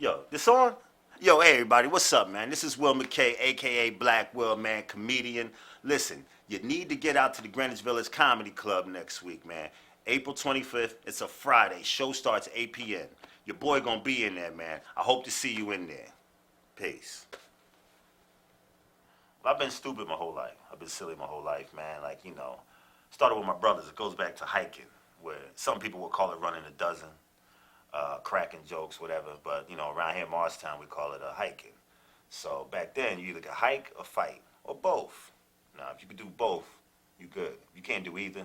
Yo, this on? Yo, hey everybody, what's up, man? This is Will Mckay, aka Black Will, man, comedian. Listen, you need to get out to the Greenwich Village Comedy Club next week, man. April 25th, it's a Friday. Show starts at 8 p.m. Your boy gonna be in there, man. I hope to see you in there. Peace. Well, I've been stupid my whole life. I've been silly my whole life, man. Like, started with my brothers. It goes back to hiking, where some people would call it running a dozen. Cracking jokes, whatever. But, around here in Morristown, we call it hiking. So back then, you either could hike or fight, or both. Now, if you could do both, you good. You can't do either,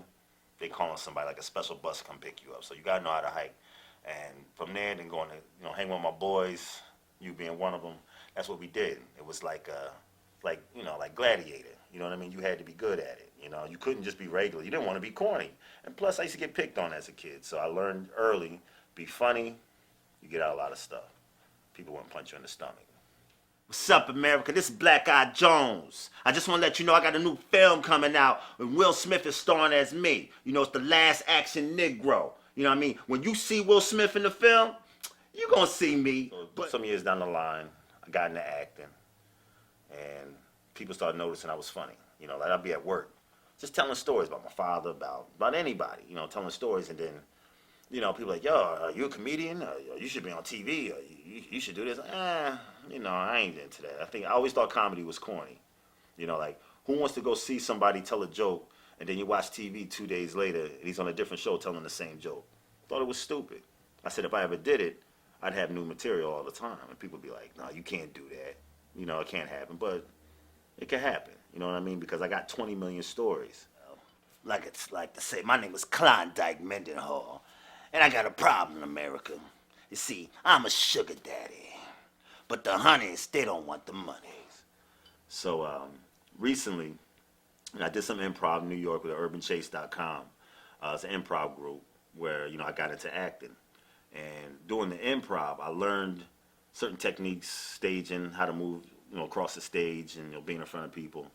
they calling somebody like a special bus to come pick you up. So you gotta know how to hike. And from there, then going to, hang with my boys, you being one of them, that's what we did. It was like Gladiator. You know what I mean? You had to be good at it. You couldn't just be regular. You didn't want to be corny. And plus, I used to get picked on as a kid. So I learned early, be funny, you get out a lot of stuff. People wouldn't punch you in the stomach. What's up, America? This is Black Eye Jones. I just want to let you know I got a new film coming out and Will Smith is starring as me. It's The Last Action Negro. You know what I mean? When you see Will Smith in the film, you're going to see me. But some years down the line, I got into acting. And people started noticing I was funny. Like I'd be at work, just telling stories about my father, about anybody, telling stories. And then, people like, yo, are you a comedian? You should be on TV. You should do this. I ain't into that. I always thought comedy was corny. Like, who wants to go see somebody tell a joke, and then you watch TV 2 days later, and he's on a different show telling the same joke? Thought it was stupid. I said, if I ever did it, I'd have new material all the time. And people would be like, no, you can't do that. It can't happen. But it can happen. You know what I mean? Because I got 20 million stories. Like it's like to say, my name is Klondike Mendenhall. And I got a problem, America. You see, I'm a sugar daddy. But the honeys, they don't want the money. So recently, I did some improv in New York with urbanchase.com. It's an improv group where, I got into acting. And doing the improv, I learned certain techniques, staging, how to move, across the stage and, being in front of people.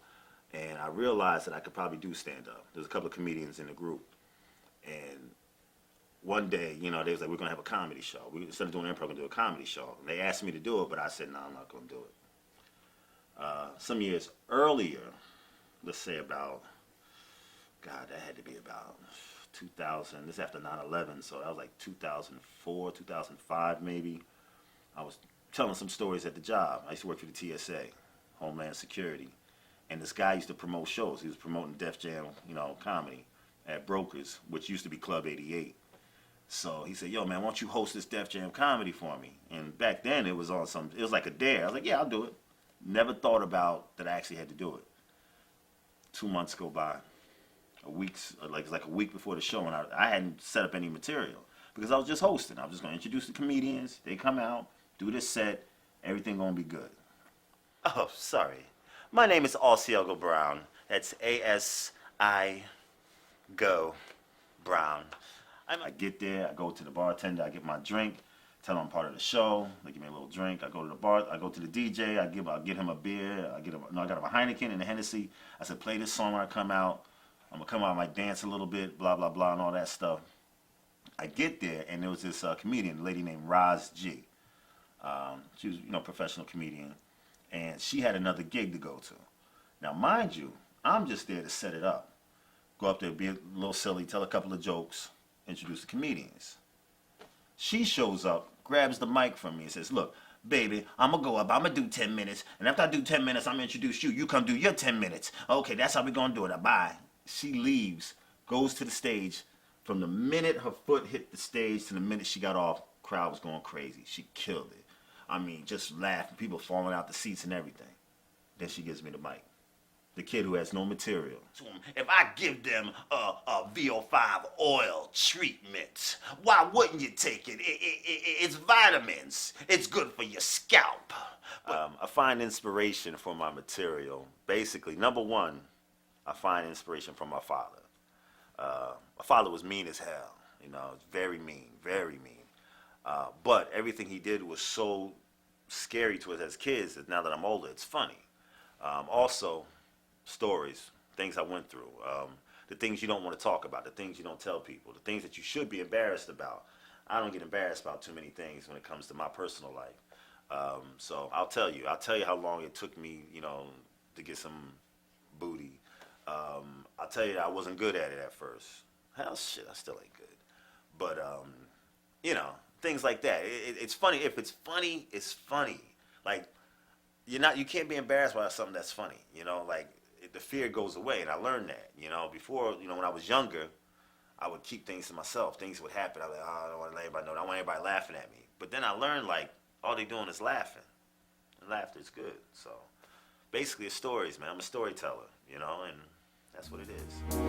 And I realized that I could probably do stand-up. There's a couple of comedians in the group. And one day, they was like, we're going to have a comedy show. Instead of doing improv, we're going to do a comedy show. And they asked me to do it, but I said, no, I'm not going to do it. Some years earlier, let's say about, God, that had to be about 2000. This is after 9/11, so that was like 2004, 2005 maybe. I was telling some stories at the job. I used to work for the TSA, Homeland Security. And this guy used to promote shows. He was promoting Def Jam, comedy at Brokers, which used to be Club 88. So he said, yo, man, why don't you host this Def Jam comedy for me? And back then, it was like a dare. I was like, yeah, I'll do it. Never thought about that I actually had to do it. 2 months go by. It's like a week before the show, and I hadn't set up any material because I was just hosting. I was just going to introduce the comedians. They come out, do this set, everything going to be good. Oh, sorry. My name is Asiago Brown. That's A-S-I Go Brown. I get there, I go to the bartender, I get my drink, tell him I'm part of the show, they give me a little drink, I go to the bar, I go to the DJ, I get him a beer, I got him a Heineken and a Hennessy. I said, play this song when I come out, I'm gonna come out, I might dance a little bit, blah, blah, blah, and all that stuff. I get there, and there was this comedian, a lady named Roz G. She was, professional comedian, and she had another gig to go to. Now, mind you, I'm just there to set it up. Go up there, be a little silly, tell a couple of jokes, introduce the comedians. She shows up, grabs the mic from me and says, look, baby, I'm going to go up, I'm going to do 10 minutes, and after I do 10 minutes, I'm going to introduce you. You come do your 10 minutes. Okay, that's how we're going to do it. Bye. She leaves, goes to the stage. From the minute her foot hit the stage to the minute she got off, crowd was going crazy. She killed it. I mean, just laughing, people falling out the seats and everything. Then she gives me the mic. The kid who has no material. If I give them a VO5 oil treatment, why wouldn't you take it? It's vitamins. It's good for your scalp. I find inspiration for my material. Basically, number one, I find inspiration from my father. My father was mean as hell. Very mean, very mean. But everything he did was so scary to us as kids that now that I'm older, it's funny. Also, stories, things I went through, the things you don't want to talk about, the things you don't tell people, the things that you should be embarrassed about. I don't get embarrassed about too many things when it comes to my personal life. So I'll tell you how long it took me, to get some booty. I'll tell you I wasn't good at it at first. Hell, shit, I still ain't good. But you know, things like that. It's funny. If it's funny, it's funny. Like you can't be embarrassed by something that's funny. Like the fear goes away, and I learned that. Before, when I was younger, I would keep things to myself. Things would happen. I was like, oh, I don't want to let anybody know. I don't want everybody laughing at me. But then I learned, like, all they doing is laughing. And laughter is good. So basically, it's stories, man. I'm a storyteller, and that's what it is.